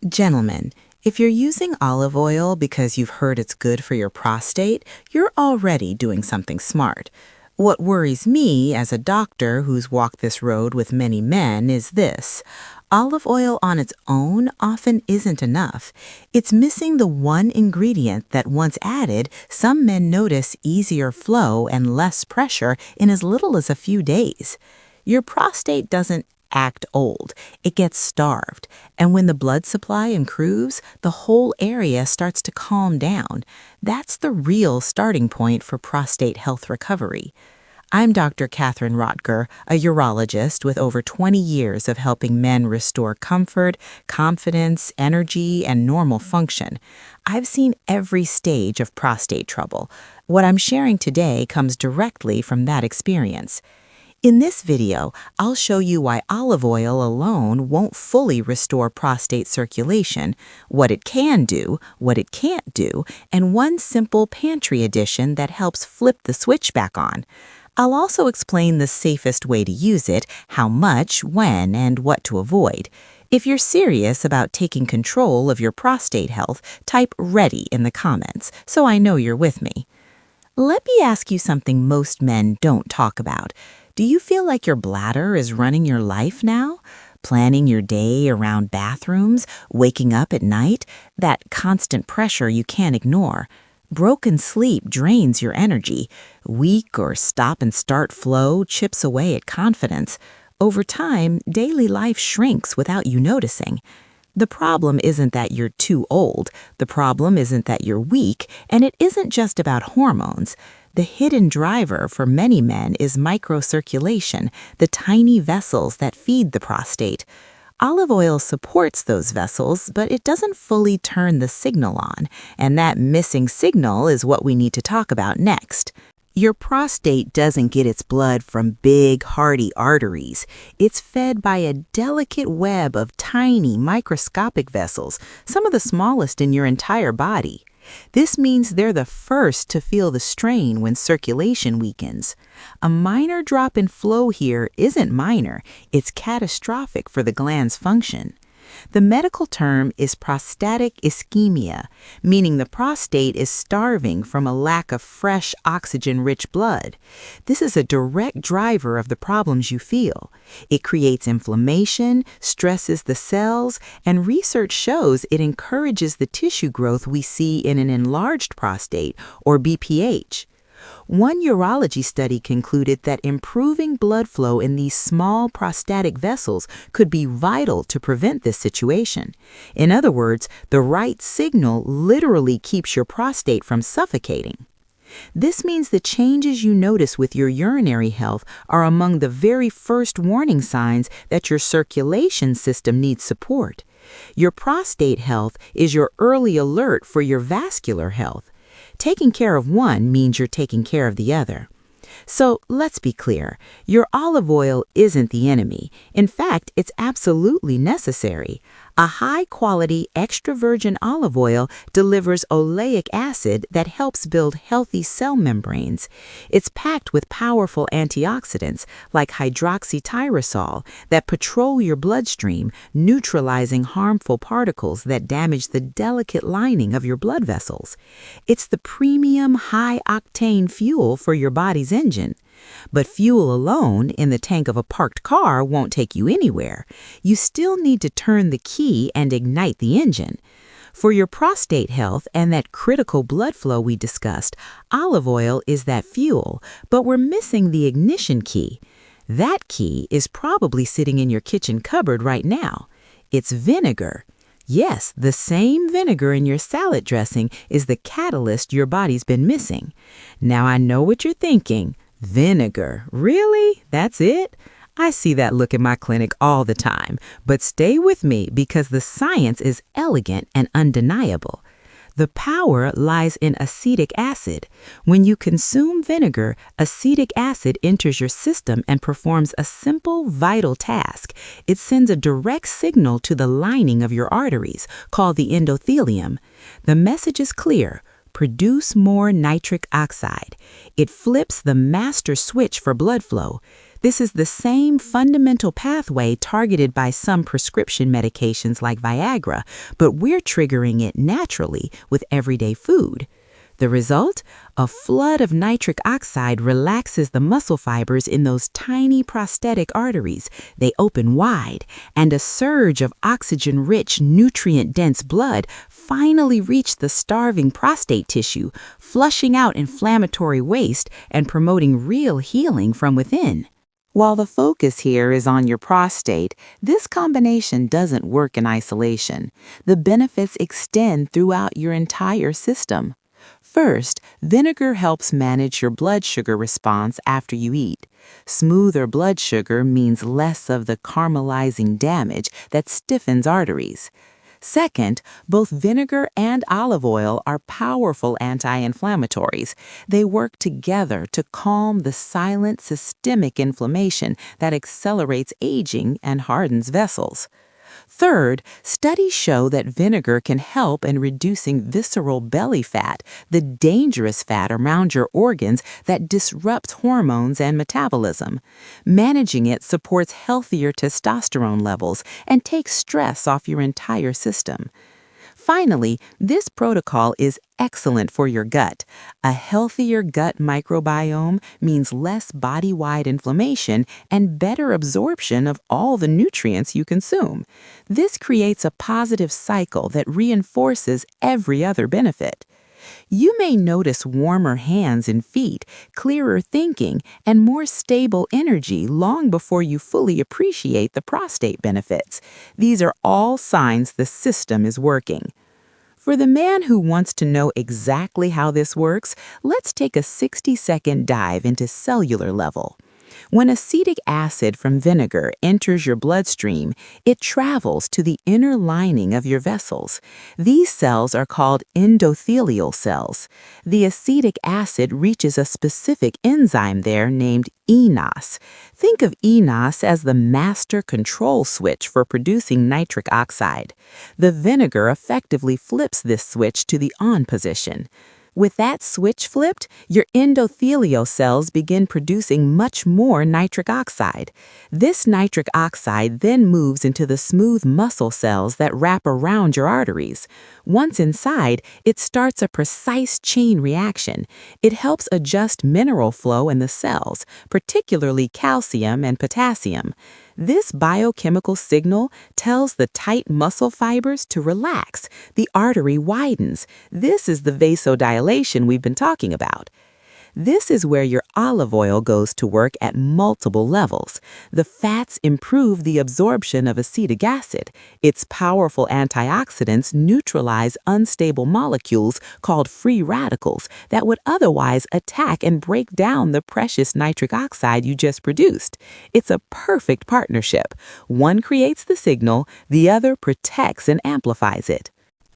Gentlemen, if you're using olive oil because you've heard it's good for your prostate, you're already doing something smart. What worries me as a doctor who's walked this road with many men is this. Olive oil on its own often isn't enough. It's missing the one ingredient that once added, some men notice easier flow and less pressure in as little as a few days. Your prostate doesn't act old. It gets starved. And when the blood supply improves, the whole area starts to calm down. That's the real starting point for prostate health recovery. I'm Dr. Katherine Rotker, a urologist with over 20 years of helping men restore comfort, confidence, energy, and normal function. I've seen every stage of prostate trouble. What I'm sharing today comes directly from that experience. In this video, I'll show you why olive oil alone won't fully restore prostate circulation, what it can do, what it can't do, and one simple pantry addition that helps flip the switch back on. I'll also explain the safest way to use it, how much, when, and what to avoid. If you're serious about taking control of your prostate health, type "ready" in the comments so I know you're with me. Let me ask you something most men don't talk about. Do you feel like your bladder is running your life now? Planning your day around bathrooms, waking up at night, that constant pressure you can't ignore. Broken sleep drains your energy. Weak or stop-and-start flow chips away at confidence. Over time, daily life shrinks without you noticing. The problem isn't that you're too old. The problem isn't that you're weak, and it isn't just about hormones. The hidden driver for many men is microcirculation, the tiny vessels that feed the prostate. Olive oil supports those vessels, but it doesn't fully turn the signal on, and that missing signal is what we need to talk about next. Your prostate doesn't get its blood from big, hardy arteries. It's fed by a delicate web of tiny, microscopic vessels, some of the smallest in your entire body. This means they're the first to feel the strain when circulation weakens. A minor drop in flow here isn't minor, it's catastrophic for the gland's function. The medical term is prostatic ischemia, meaning the prostate is starving from a lack of fresh, oxygen-rich blood. This is a direct driver of the problems you feel. It creates inflammation, stresses the cells, and research shows it encourages the tissue growth we see in an enlarged prostate, or BPH. One urology study concluded that improving blood flow in these small prostatic vessels could be vital to prevent this situation. In other words, the right signal literally keeps your prostate from suffocating. This means the changes you notice with your urinary health are among the very first warning signs that your circulation system needs support. Your prostate health is your early alert for your vascular health. Taking care of one means you're taking care of the other. So let's be clear, your olive oil isn't the enemy. In fact, it's absolutely necessary. A high-quality extra virgin olive oil delivers oleic acid that helps build healthy cell membranes. It's packed with powerful antioxidants like hydroxytyrosol that patrol your bloodstream, neutralizing harmful particles that damage the delicate lining of your blood vessels. It's the premium high-octane fuel for your body's engine. But fuel alone in the tank of a parked car won't take you anywhere. You still need to turn the key and ignite the engine. For your prostate health and that critical blood flow we discussed, olive oil is that fuel, but we're missing the ignition key. That key is probably sitting in your kitchen cupboard right now. It's vinegar. Yes, the same vinegar in your salad dressing is the catalyst your body's been missing. Now I know what you're thinking. Vinegar, really? That's it? I see that look in my clinic all the time, but stay with me because the science is elegant and undeniable. The power lies in acetic acid. When you consume vinegar, acetic acid enters your system and performs a simple, vital task. It sends a direct signal to the lining of your arteries, called the endothelium. The message is clear. Produce more nitric oxide. It flips the master switch for blood flow. This is the same fundamental pathway targeted by some prescription medications like Viagra, but we're triggering it naturally with everyday food. The result? A flood of nitric oxide relaxes the muscle fibers in those tiny prostatic arteries. They open wide, and a surge of oxygen-rich, nutrient-dense blood finally reaches the starving prostate tissue, flushing out inflammatory waste and promoting real healing from within. While the focus here is on your prostate, this combination doesn't work in isolation. The benefits extend throughout your entire system. First, vinegar helps manage your blood sugar response after you eat. Smoother blood sugar means less of the caramelizing damage that stiffens arteries. Second, both vinegar and olive oil are powerful anti-inflammatories. They work together to calm the silent systemic inflammation that accelerates aging and hardens vessels. Third, studies show that vinegar can help in reducing visceral belly fat, the dangerous fat around your organs that disrupts hormones and metabolism. Managing it supports healthier testosterone levels and takes stress off your entire system. Finally, this protocol is excellent for your gut. A healthier gut microbiome means less body-wide inflammation and better absorption of all the nutrients you consume. This creates a positive cycle that reinforces every other benefit. You may notice warmer hands and feet, clearer thinking, and more stable energy long before you fully appreciate the prostate benefits. These are all signs the system is working. For the man who wants to know exactly how this works, let's take a 60-second dive into cellular level. When acetic acid from vinegar enters your bloodstream, it travels to the inner lining of your vessels. These cells are called endothelial cells. The acetic acid reaches a specific enzyme there named eNOS. Think of eNOS as the master control switch for producing nitric oxide. The vinegar effectively flips this switch to the on position. With that switch flipped, your endothelial cells begin producing much more nitric oxide. This nitric oxide then moves into the smooth muscle cells that wrap around your arteries. Once inside, it starts a precise chain reaction. It helps adjust mineral flow in the cells, particularly calcium and potassium. This biochemical signal tells the tight muscle fibers to relax. The artery widens. This is the vasodilation we've been talking about. This is where your olive oil goes to work at multiple levels. The fats improve the absorption of acetic acid. Its powerful antioxidants neutralize unstable molecules called free radicals that would otherwise attack and break down the precious nitric oxide you just produced. It's a perfect partnership. One creates the signal, the other protects and amplifies it.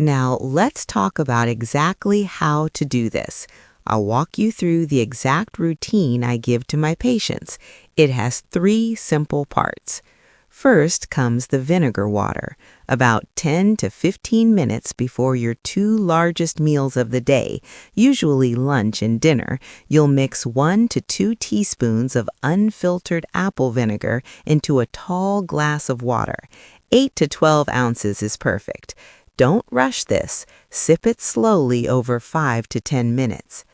Now, let's talk about exactly how to do this. I'll walk you through the exact routine I give to my patients. It has 3 simple parts. First comes the vinegar water. About 10 to 15 minutes before your 2 largest meals of the day, usually lunch and dinner, you'll mix 1 to 2 teaspoons of unfiltered apple vinegar into a tall glass of water. 8 to 12 ounces is perfect. Don't rush this. Sip it slowly over 5 to 10 minutes.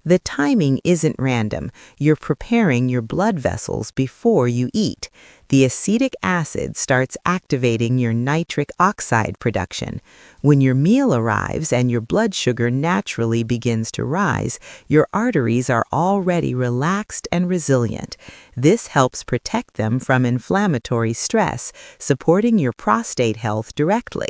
The timing isn't random. You're preparing your blood vessels before you eat. The acetic acid starts activating your nitric oxide production. When your meal arrives and your blood sugar naturally begins to rise, your arteries are already relaxed and resilient. This helps protect them from inflammatory stress, supporting your prostate health directly.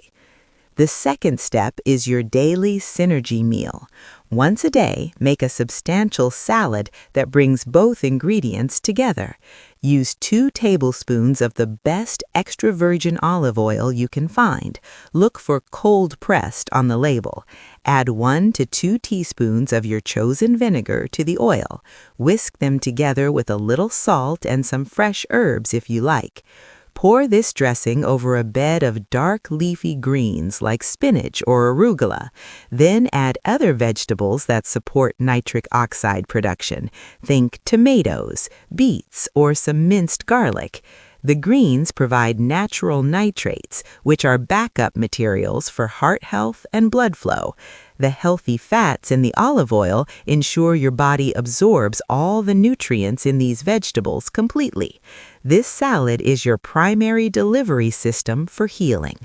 The second step is your daily synergy meal. Once a day, make a substantial salad that brings both ingredients together. Use 2 tablespoons of the best extra virgin olive oil you can find. Look for cold pressed on the label. Add 1 to 2 teaspoons of your chosen vinegar to the oil. Whisk them together with a little salt and some fresh herbs if you like. Pour this dressing over a bed of dark leafy greens like spinach or arugula. Then add other vegetables that support nitric oxide production. Think tomatoes, beets, or some minced garlic. The greens provide natural nitrates, which are backup materials for heart health and blood flow. The healthy fats in the olive oil ensure your body absorbs all the nutrients in these vegetables completely. This salad is your primary delivery system for healing.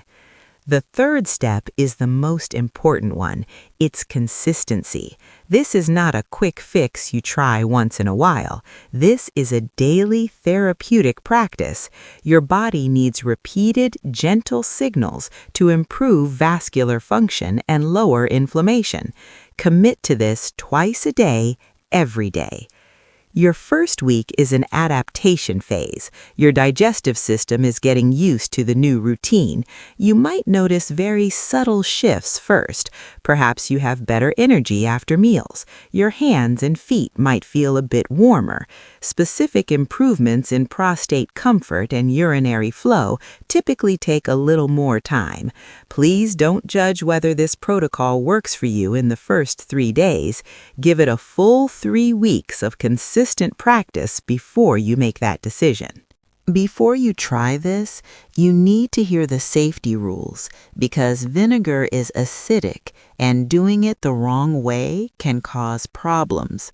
The third step is the most important one. It's consistency. This is not a quick fix you try once in a while. This is a daily therapeutic practice. Your body needs repeated, gentle signals to improve vascular function and lower inflammation. Commit to this twice a day, every day. Your first week is an adaptation phase. Your digestive system is getting used to the new routine. You might notice very subtle shifts first. Perhaps you have better energy after meals. Your hands and feet might feel a bit warmer. Specific improvements in prostate comfort and urinary flow typically take a little more time. Please don't judge whether this protocol works for you in the first 3 days. Give it a full 3 weeks of consistent practice before you make that decision. Before you try this, you need to hear the safety rules because vinegar is acidic and doing it the wrong way can cause problems.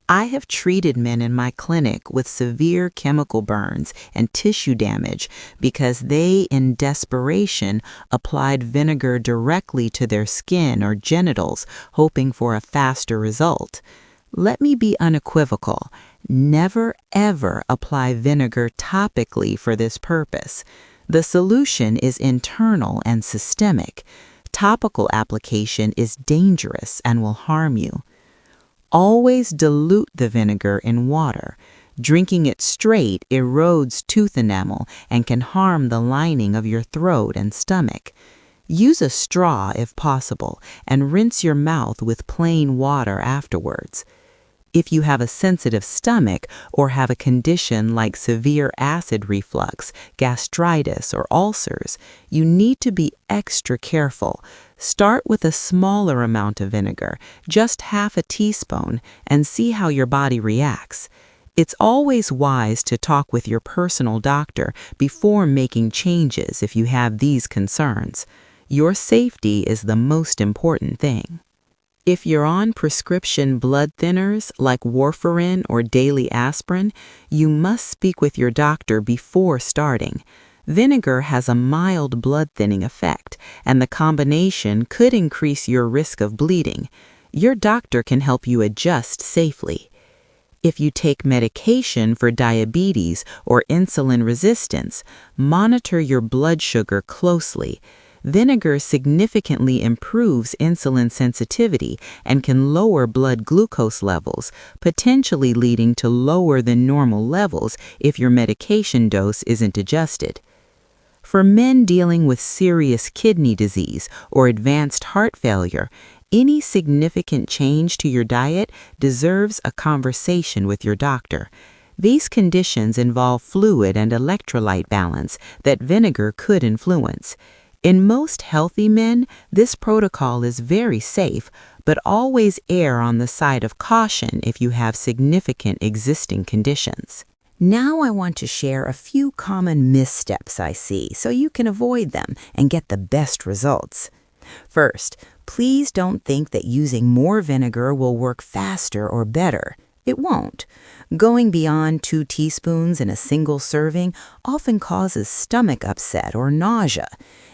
I have treated men in my clinic with severe chemical burns and tissue damage because they, in desperation, applied vinegar directly to their skin or genitals, hoping for a faster result. Let me be unequivocal. Never, ever apply vinegar topically for this purpose. The solution is internal and systemic. Topical application is dangerous and will harm you. Always dilute the vinegar in water. Drinking it straight erodes tooth enamel and can harm the lining of your throat and stomach. Use a straw if possible and rinse your mouth with plain water afterwards. If you have a sensitive stomach or have a condition like severe acid reflux, gastritis, or ulcers, you need to be extra careful. Start with a smaller amount of vinegar, just half a teaspoon, and see how your body reacts. It's always wise to talk with your personal doctor before making changes if you have these concerns. Your safety is the most important thing. If you're on prescription blood thinners like warfarin or daily aspirin, you must speak with your doctor before starting. Vinegar has a mild blood thinning effect, and the combination could increase your risk of bleeding. Your doctor can help you adjust safely. If you take medication for diabetes or insulin resistance, monitor your blood sugar closely. Vinegar significantly improves insulin sensitivity and can lower blood glucose levels, potentially leading to lower than normal levels if your medication dose isn't adjusted. For men dealing with serious kidney disease or advanced heart failure, any significant change to your diet deserves a conversation with your doctor. These conditions involve fluid and electrolyte balance that vinegar could influence. In most healthy men, this protocol is very safe, but always err on the side of caution if you have significant existing conditions. Now I want to share a few common missteps I see so you can avoid them and get the best results. First, please don't think that using more vinegar will work faster or better. It won't. Going beyond 2 teaspoons in a single serving often causes stomach upset or nausea.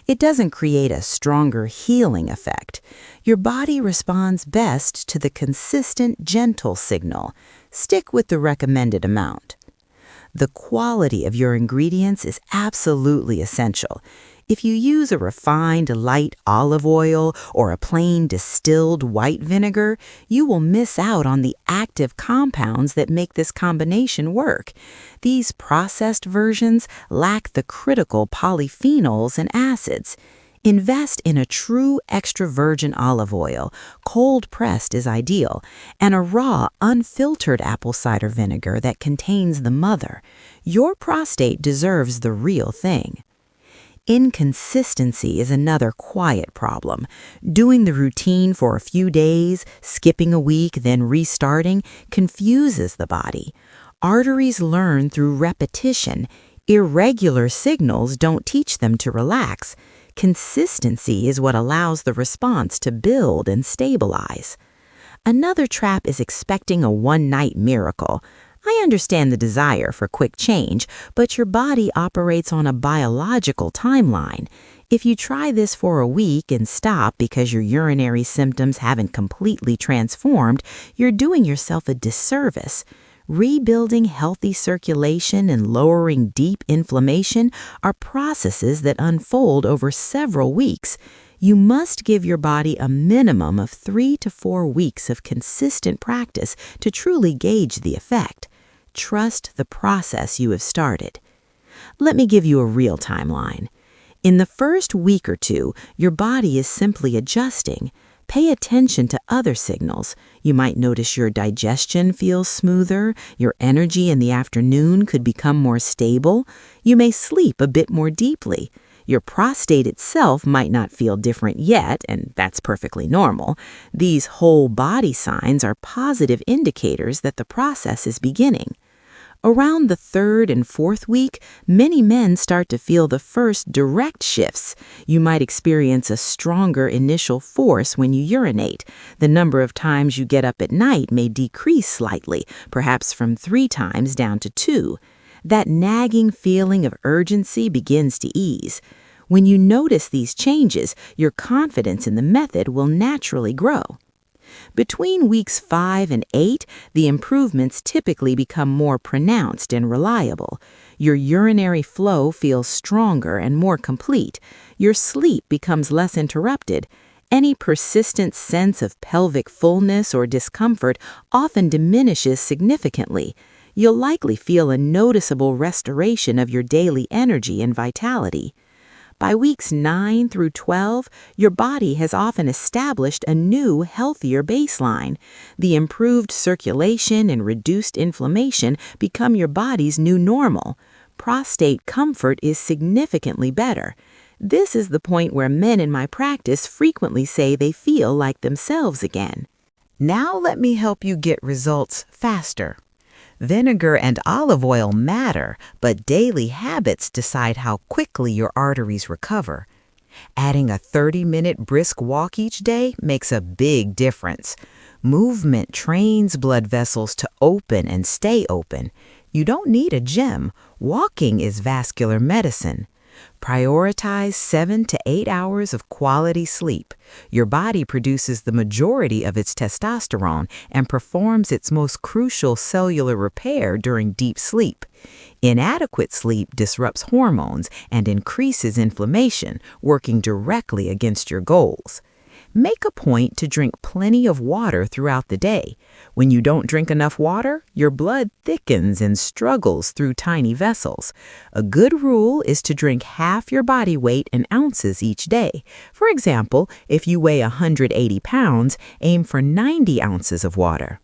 It doesn't create a stronger healing effect. Your body responds best to the consistent, gentle signal. Stick with the recommended amount. The quality of your ingredients is absolutely essential. If you use a refined light olive oil or a plain distilled white vinegar, you will miss out on the active compounds that make this combination work. These processed versions lack the critical polyphenols and acids. Invest in a true extra virgin olive oil. Cold pressed is ideal, and a raw, unfiltered apple cider vinegar that contains the mother. Your prostate deserves the real thing. Inconsistency is another quiet problem. Doing the routine for a few days, skipping a week, then restarting, confuses the body. Arteries learn through repetition. Irregular signals don't teach them to relax. Consistency is what allows the response to build and stabilize. Another trap is expecting a one-night miracle. I understand the desire for quick change, but your body operates on a biological timeline. If you try this for a week and stop because your urinary symptoms haven't completely transformed, you're doing yourself a disservice. Rebuilding healthy circulation and lowering deep inflammation are processes that unfold over several weeks. You must give your body a minimum of 3 to 4 weeks of consistent practice to truly gauge the effect. Trust the process you have started. Let me give you a real timeline. In the first week or two, your body is simply adjusting. Pay attention to other signals. You might notice your digestion feels smoother, your energy in the afternoon could become more stable, you may sleep a bit more deeply. Your prostate itself might not feel different yet, and that's perfectly normal. These whole body signs are positive indicators that the process is beginning. Around the 3rd and 4th week, many men start to feel the first direct shifts. You might experience a stronger initial force when you urinate. The number of times you get up at night may decrease slightly, perhaps from 3 times down to 2. That nagging feeling of urgency begins to ease. When you notice these changes, your confidence in the method will naturally grow. Between weeks 5 and 8, the improvements typically become more pronounced and reliable. Your urinary flow feels stronger and more complete. Your sleep becomes less interrupted. Any persistent sense of pelvic fullness or discomfort often diminishes significantly. You'll likely feel a noticeable restoration of your daily energy and vitality. By weeks 9 through 12, your body has often established a new, healthier baseline. The improved circulation and reduced inflammation become your body's new normal. Prostate comfort is significantly better. This is the point where men in my practice frequently say they feel like themselves again. Now let me help you get results faster. Vinegar and olive oil matter, but daily habits decide how quickly your arteries recover. Adding a 30-minute brisk walk each day makes a big difference. Movement trains blood vessels to open and stay open. You don't need a gym. Walking is vascular medicine. Prioritize 7 to 8 hours of quality sleep. Your body produces the majority of its testosterone and performs its most crucial cellular repair during deep sleep. Inadequate sleep disrupts hormones and increases inflammation, working directly against your goals. Make a point to drink plenty of water throughout the day. When you don't drink enough water, your blood thickens and struggles through tiny vessels. A good rule is to drink half your body weight in ounces each day. For example, if you weigh 180 pounds, aim for 90 ounces of water.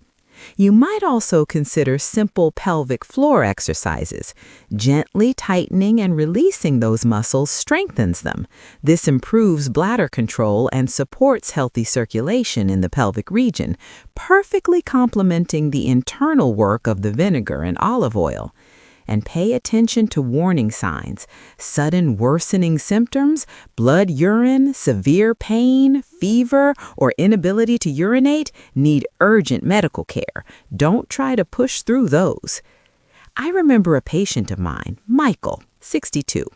You might also consider simple pelvic floor exercises. Gently tightening and releasing those muscles strengthens them. This improves bladder control and supports healthy circulation in the pelvic region, perfectly complementing the internal work of the vinegar and olive oil. And pay attention to warning signs. Sudden worsening symptoms, blood urine, severe pain, fever, or inability to urinate need urgent medical care. Don't try to push through those. I remember a patient of mine, Michael, 62.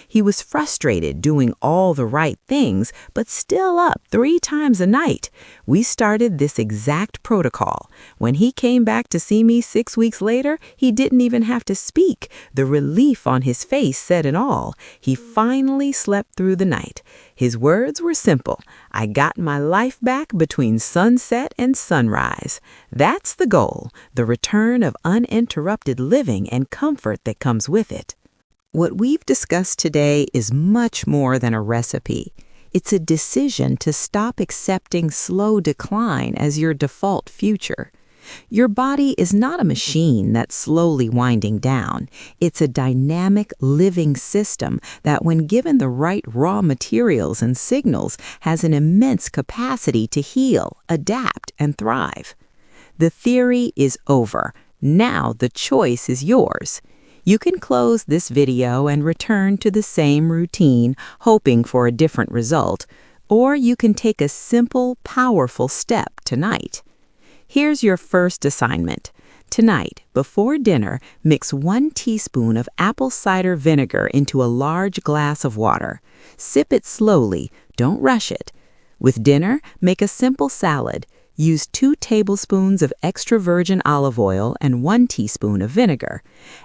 He was frustrated doing all the right things, but still up 3 times a night. We started this exact protocol. When he came back to see me 6 weeks later, he didn't even have to speak. The relief on his face said it all. He finally slept through the night. His words were simple. I got my life back between sunset and sunrise. That's the goal, the return of uninterrupted living and comfort that comes with it. What we've discussed today is much more than a recipe. It's a decision to stop accepting slow decline as your default future. Your body is not a machine that's slowly winding down. It's a dynamic, living system that, when given the right raw materials and signals, has an immense capacity to heal, adapt, and thrive. The theory is over. Now the choice is yours. You can close this video and return to the same routine, hoping for a different result, or you can take a simple, powerful step tonight. Here's your first assignment. Tonight, before dinner, mix 1 teaspoon of apple cider vinegar into a large glass of water. Sip it slowly, don't rush it. With dinner, make a simple salad. Use 2 tablespoons of extra virgin olive oil and 1 teaspoon of vinegar.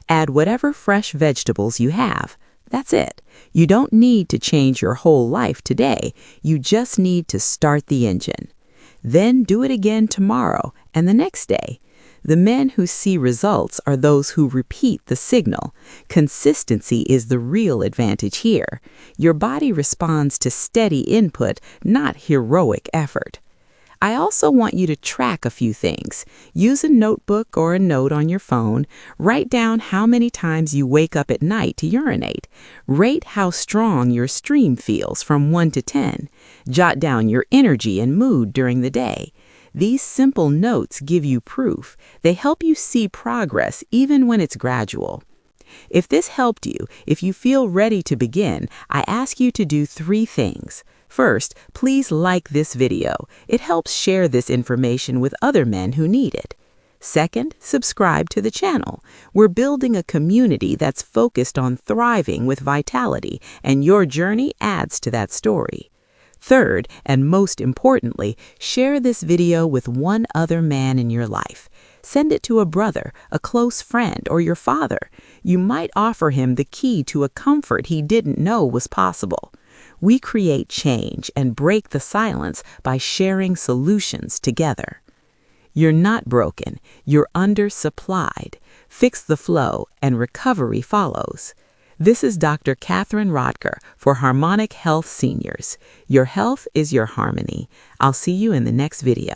Add whatever fresh vegetables you have. That's it. You don't need to change your whole life today. You just need to start the engine. Then do it again tomorrow and the next day. The men who see results are those who repeat the signal. Consistency is the real advantage here. Your body responds to steady input, not heroic effort. I also want you to track a few things. Use a notebook or a note on your phone. Write down how many times you wake up at night to urinate. Rate how strong your stream feels from 1 to 10. Jot down your energy and mood during the day. These simple notes give you proof. They help you see progress even when it's gradual. If this helped you, if you feel ready to begin, I ask you to do 3 things. First, please like this video. It helps share this information with other men who need it. Second, subscribe to the channel. We're building a community that's focused on thriving with vitality, and your journey adds to that story. Third, and most importantly, share this video with one other man in your life. Send it to a brother, a close friend, or your father. You might offer him the key to a comfort he didn't know was possible. We create change and break the silence by sharing solutions together. You're not broken, you're undersupplied. Fix the flow and recovery follows. This is Dr. Katherine Rotker for Harmonic Health Seniors. Your health is your harmony. I'll see you in the next video.